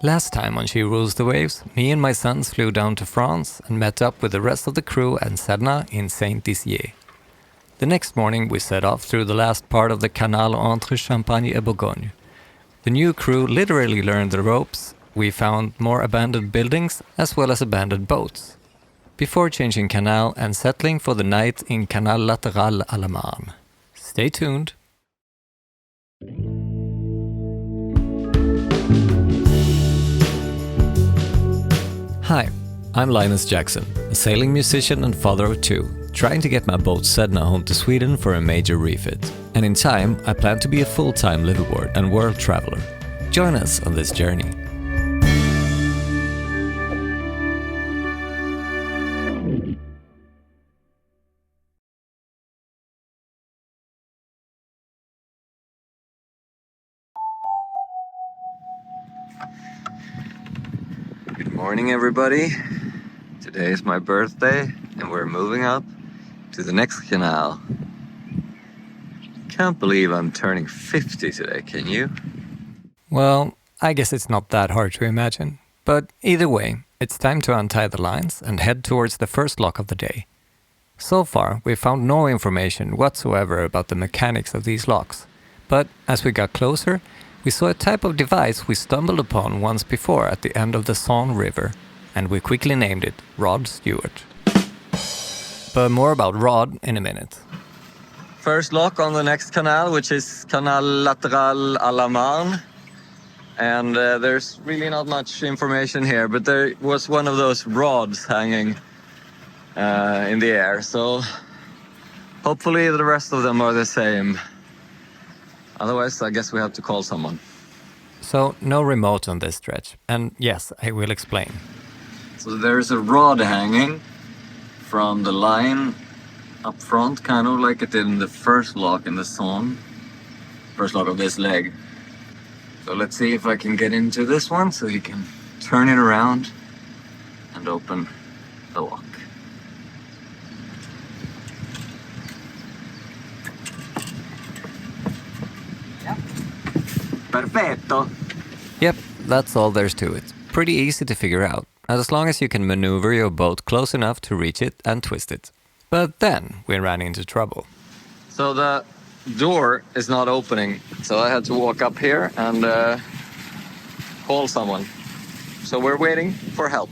Last time on She Rules the Waves, me and my sons flew down to France and met up with the rest of the crew at Sedna in Saint-Dizier. The next morning we set off through the last part of the Canal entre Champagne et Bourgogne. The new crew literally learned the ropes, we found more abandoned buildings as well as abandoned boats, before changing canal and settling for the night in Canal Lateral à la Marne. Stay tuned! Hi, I'm Linus Jackson, a sailing musician and father of two, trying to get my boat Sedna home to Sweden for a major refit. And in time, I plan to be a full-time liveaboard and world traveler. Join us on this journey. Good morning, everybody. Today is my birthday and we're moving up to the next canal. Can't believe I'm turning 50 today, can you? Well, I guess it's not that hard to imagine. But either way, it's time to untie the lines and head towards the first lock of the day. So far, we've found no information whatsoever about the mechanics of these locks. But as we got closer, we saw a type of device we stumbled upon once before at the end of the Saône River, and we quickly named it Rod Stewart. But more about Rod in a minute. First lock on the next canal, which is Canal Lateral à la Marne. And there's really not much information here, but there was one of those rods hanging in the air, so hopefully the rest of them are the same. Otherwise, I guess we have to call someone. So, no remote on this stretch. And yes, I will explain. So there's a rod hanging from the line up front, kind of like it did in the first lock in the Saône. First lock of this leg. So let's see if I can get into this one so you can turn it around and open the lock. Perfetto. Yep, that's all there's to it. Pretty easy to figure out, as long as you can maneuver your boat close enough to reach it and twist it. But then we ran into trouble. So the door is not opening, so I had to walk up here and call someone. So we're waiting for help.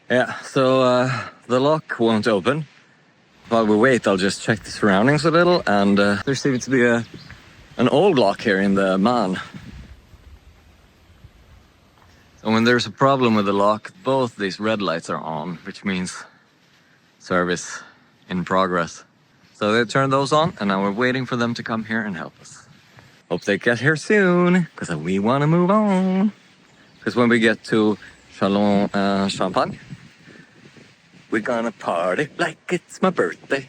Yeah, so the lock won't open. While we wait, I'll just check the surroundings a little, and there seems to be an old lock here in the Marne. So when there's a problem with the lock, both these red lights are on, which means service in progress. So they turn those on, and now we're waiting for them to come here and help us. Hope they get here soon, because we want to move on. Because when we get to Chalons-en Champagne, we're gonna party like it's my birthday.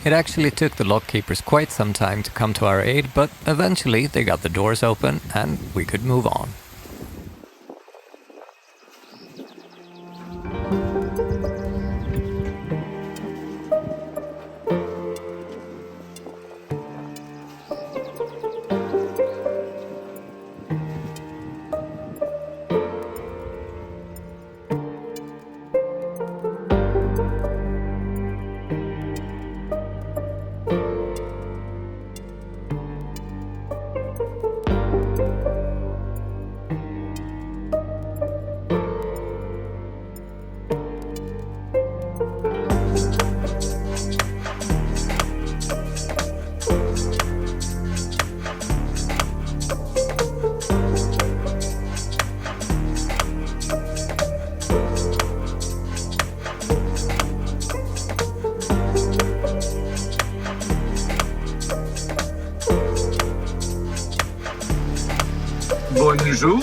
It actually took the lock keepers quite some time to come to our aid, but eventually they got the doors open and we could move on. Bonjour.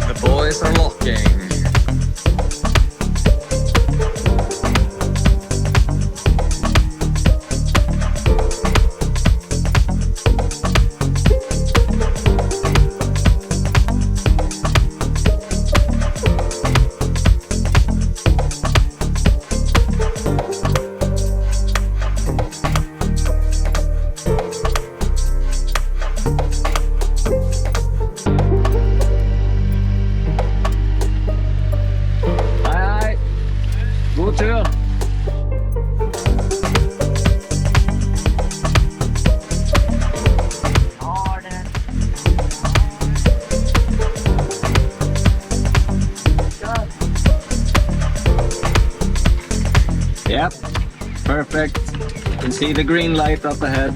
The boys are locking. Perfect. You can see the green light up ahead.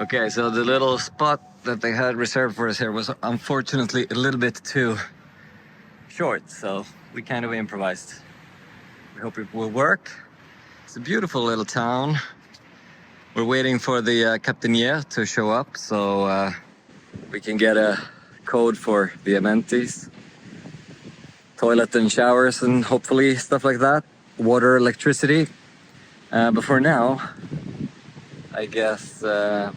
Okay, so the little spot that they had reserved for us here was unfortunately a little bit too short, so we kind of improvised. We hope it will work. It's a beautiful little town. We're waiting for the captainier to show up, so we can get a code for the amenities. Toilet and showers and hopefully stuff like that. Water, electricity. But for now, I guess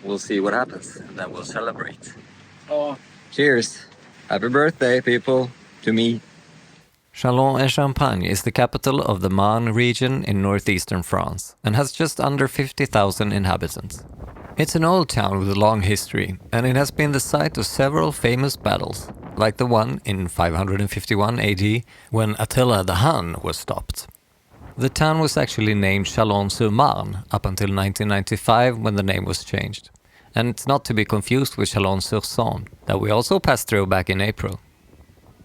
we'll see what happens and then we'll celebrate. Oh, cheers. Happy birthday, people, to me. Chalons-en Champagne is the capital of the Marne region in northeastern France and has just under 50,000 inhabitants. It's an old town with a long history, and it has been the site of several famous battles, like the one in 551 AD when Attila the Hun was stopped. The town was actually named Chalons-sur-Marne up until 1995 when the name was changed. And it's not to be confused with Chalons-sur-Saône, that we also passed through back in April.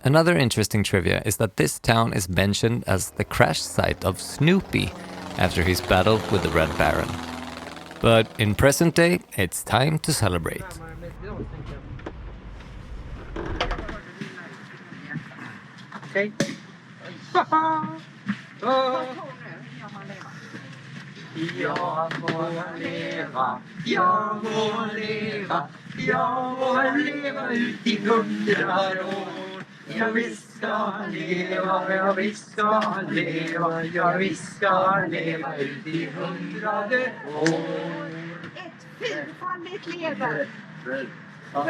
Another interesting trivia is that this town is mentioned as the crash site of Snoopy after his battle with the Red Baron. But in present day, it's time to celebrate. Okay. Jag må leva, jag må leva, jag må leva ut i 100 år. Jag visst ska leva, jag visst ska leva, jag visst ska leva ut i 100 år. Ett fyrfaldigt lever för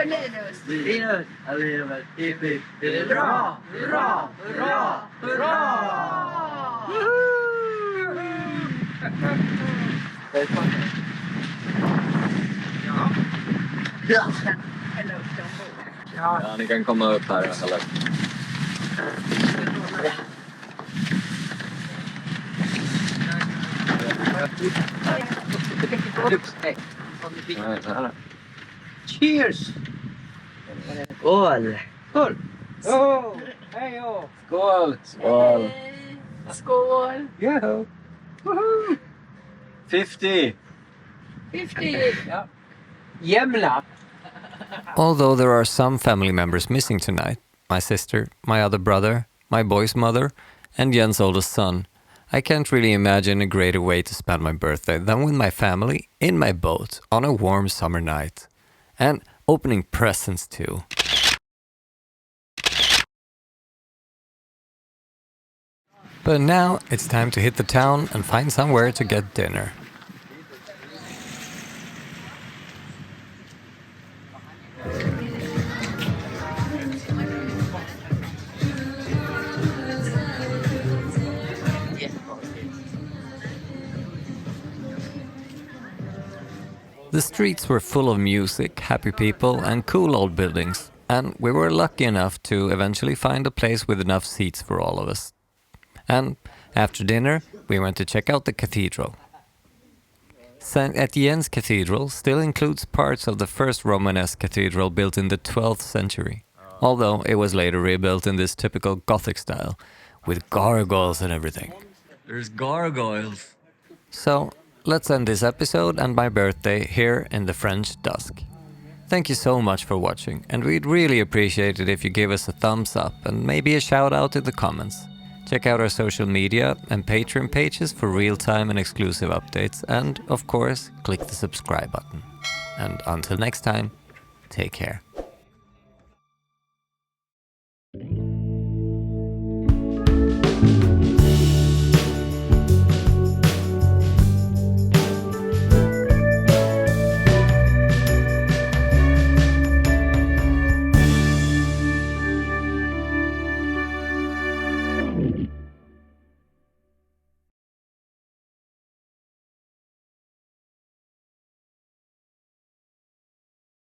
Linus. Linus, jag lever till bygd. Hurra, hurra, hurra, hurra! Ja. Ja, ni kan komma upp här eller? Cheers! Skål! Skål! Oh, hej oh. Skål! Skål! Skål! Yo! Woohoo! 50! 50! Ja. Jämla! Although there are some family members missing tonight, my sister, my other brother, my boy's mother, and Jens' oldest son, I can't really imagine a greater way to spend my birthday than with my family in my boat on a warm summer night. And opening presents too. But now it's time to hit the town and find somewhere to get dinner. The streets were full of music, happy people and cool old buildings, and we were lucky enough to eventually find a place with enough seats for all of us. And after dinner, we went to check out the cathedral. St. Etienne's Cathedral still includes parts of the first Romanesque cathedral built in the 12th century, although it was later rebuilt in this typical Gothic style, with gargoyles and everything. There's gargoyles. So, let's end this episode and my birthday here in the French dusk. Thank you so much for watching, and we'd really appreciate it if you give us a thumbs up and maybe a shout out in the comments. Check out our social media and Patreon pages for real-time and exclusive updates, and of course, click the subscribe button. And until next time, take care.